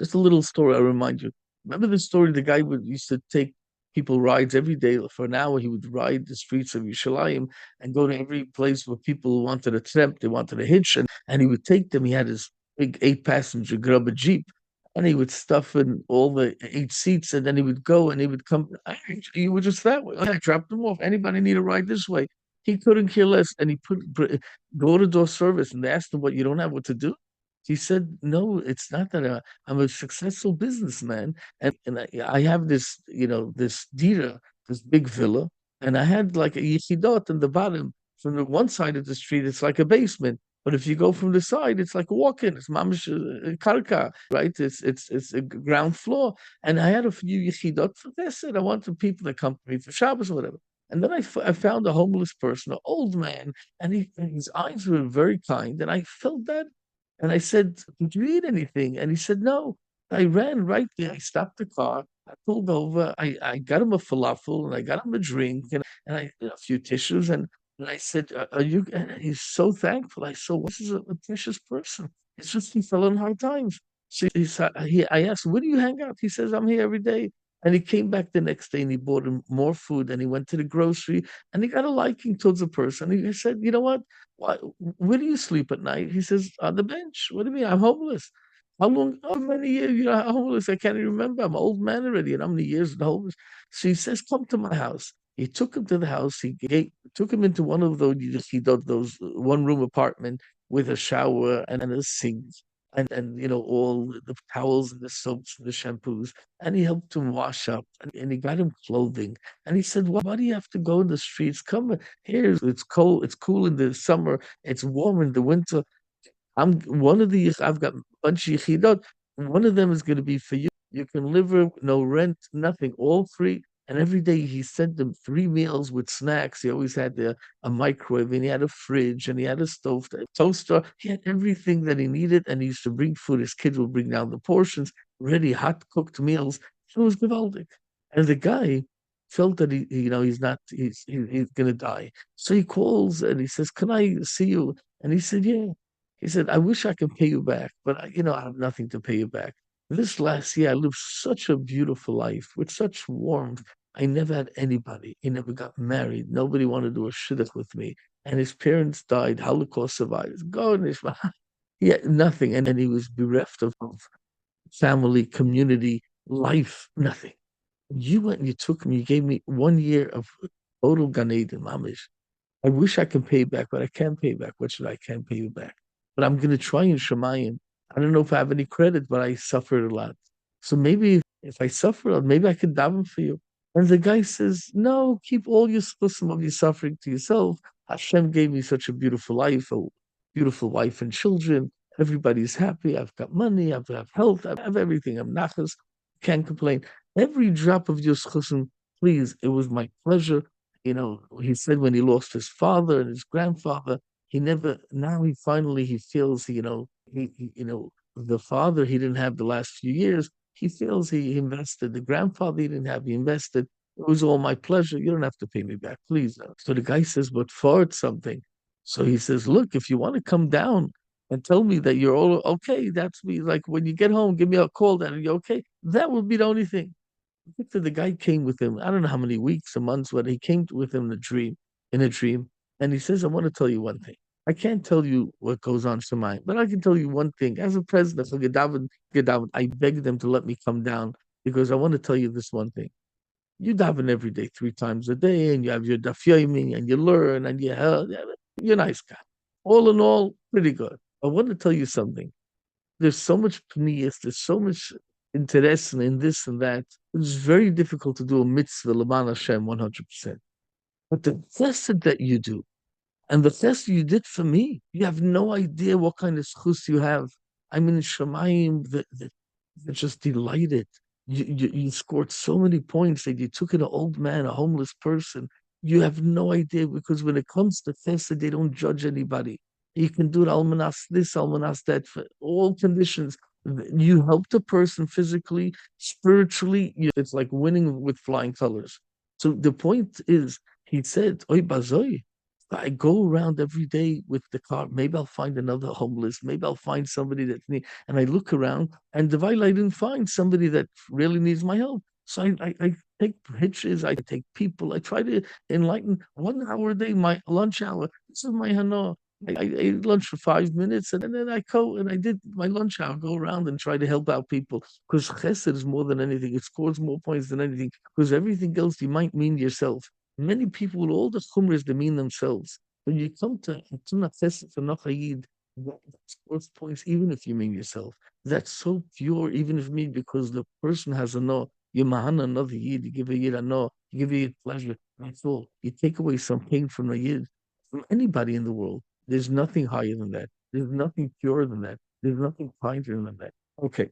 Just a little story, I'll remind you. Remember the story? The guy would used to take people rides every day for an hour. He would ride the streets of Yerushalayim and go to every place where people wanted a trip, they wanted a hitch, and he would take them. He had his big 8-passenger grubber Jeep, and he would stuff in all the 8 seats, and then he would go and he would come. He would just that way. I dropped them off. Anybody need a ride this way? He couldn't care less, and he put door to door service, and they asked him, "What, you don't have what to do?" He said, "No, it's not that I'm a successful businessman, and I have this, this dira, this big villa, and I had like a yichidot in the bottom. From the one side of the street, it's like a basement, but if you go from the side, it's like a walk-in. It's mamish karka, right? It's a ground floor, and I had a few yichidot for this, and I wanted people to come to me for Shabbos or whatever." And then I found a homeless person, an old man, and his eyes were very kind, and I felt that. And I said, "Did you eat anything?" And he said, "No." I ran right there. I stopped the car. I pulled over. I got him a falafel and I got him a drink and a few tissues. And I said, "Are you?" And he's so thankful. I said, "This is a precious person. It's just he fell in hard times." So I asked, "Where do you hang out?" He says, "I'm here every day." And he came back the next day and he bought him more food and he went to the grocery and he got a liking towards the person. He said, "You know what? Where do you sleep at night?" He says, "On the bench." "What do you mean? I'm homeless." "How long? How many years? I'm homeless. I can't even remember. I'm an old man already. And how many years in homeless?" So he says, "Come to my house." He took him to the house. Took him into one of those one-room apartment with a shower and a sink and all the towels and the soaps and the shampoos. And he helped him wash up and he got him clothing. And he said, "Why do you have to go in the streets? Come here. It's cold. It's cool in the summer. It's warm in the winter. I've got a bunch of yechidot. One of them is going to be for you. You can live here, no rent, nothing, all free." And every day he sent them 3 meals with snacks. He always had a microwave and he had a fridge and he had a stove, a toaster. He had everything that he needed. And he used to bring food. His kids would bring down the portions, ready, hot cooked meals. It was gewaldic. And the guy felt that he's going to die. So he calls and he says, "Can I see you?" And he said, "Yeah." He said, "I wish I could pay you back, but I have nothing to pay you back. This last year, I lived such a beautiful life with such warmth. I never had anybody. He never got married. Nobody wanted to do a shidduch with me. And his parents died, Holocaust survivors. God, he had nothing. And then he was bereft of family, community, life, nothing. You went and you took me, you gave me 1 year of total Gan Eden, mamish. I wish I could pay back, but I can't pay back. What should I can't pay you back? But I'm going to try in Shemayim. I don't know if I have any credit, but I suffered a lot. So maybe if I suffer, maybe I could daven for you." And the guy says, "No, keep all your some of your suffering to yourself. Hashem gave me such a beautiful life, a beautiful wife and children. Everybody's happy. I've got money. I've got health. I have everything. I'm nachas. Can't complain. Every drop of your schusim, please, it was my pleasure." He said when he lost his father and his grandfather, he never, now he feels, the father he didn't have the last few years. He feels he invested. The grandfather he didn't have, he invested. It was all my pleasure. You don't have to pay me back, please. So the guy says, "But for it something." So he says, "Look, if you want to come down and tell me that you're all okay, that's me. Like when you get home, give me a call that you're okay. That would be the only thing." Victor, the guy came with him. I don't know how many weeks or months, but he came with him in a dream, and he says, "I want to tell you one thing. I can't tell you what goes on in mind, but I can tell you one thing. As a president of Gedaven, I beg them to let me come down because I want to tell you this one thing. You daven every day, 3 times a day, and you have your daf yomi, and you learn, and you're a nice guy. All in all, pretty good. I want to tell you something. There's so much pneus, there's so much interest in this and that. It's very difficult to do a mitzvah, Laman Hashem, 100%. But the chesed that you do, and the chesed you did for me, you have no idea what kind of schus you have. I mean, Shemayim, they're just delighted. You scored so many points that you took in an old man, a homeless person. You have no idea because when it comes to chesed, they don't judge anybody. You can do it almanas this, almanas that, for all conditions. You help the person physically, spiritually. It's like winning with flying colors. So the point is, he said, "Oy bazoi." I go around every day with the car. Maybe I'll find another homeless. Maybe I'll find somebody that need. And I look around, and the while I didn't find somebody that really needs my help. So I take hitches. I take people. I try to enlighten 1 hour a day. My lunch hour. This is my hana. I ate lunch for 5 minutes, and then I go and I did my lunch hour. Go around and try to help out people because chesed is more than anything. It scores more points than anything because everything else you might mean yourself. Many people with all the chumras demean themselves. When you come to Chesed for Nachayid, that's worth points, even if you mean yourself. That's so pure, even if me, because the person has a no. You mahana another yid, you give a yid a no, you give a yid pleasure. That's all. You take away some pain from a yid, from anybody in the world. There's nothing higher than that. There's nothing purer than that. There's nothing kinder than that. Okay.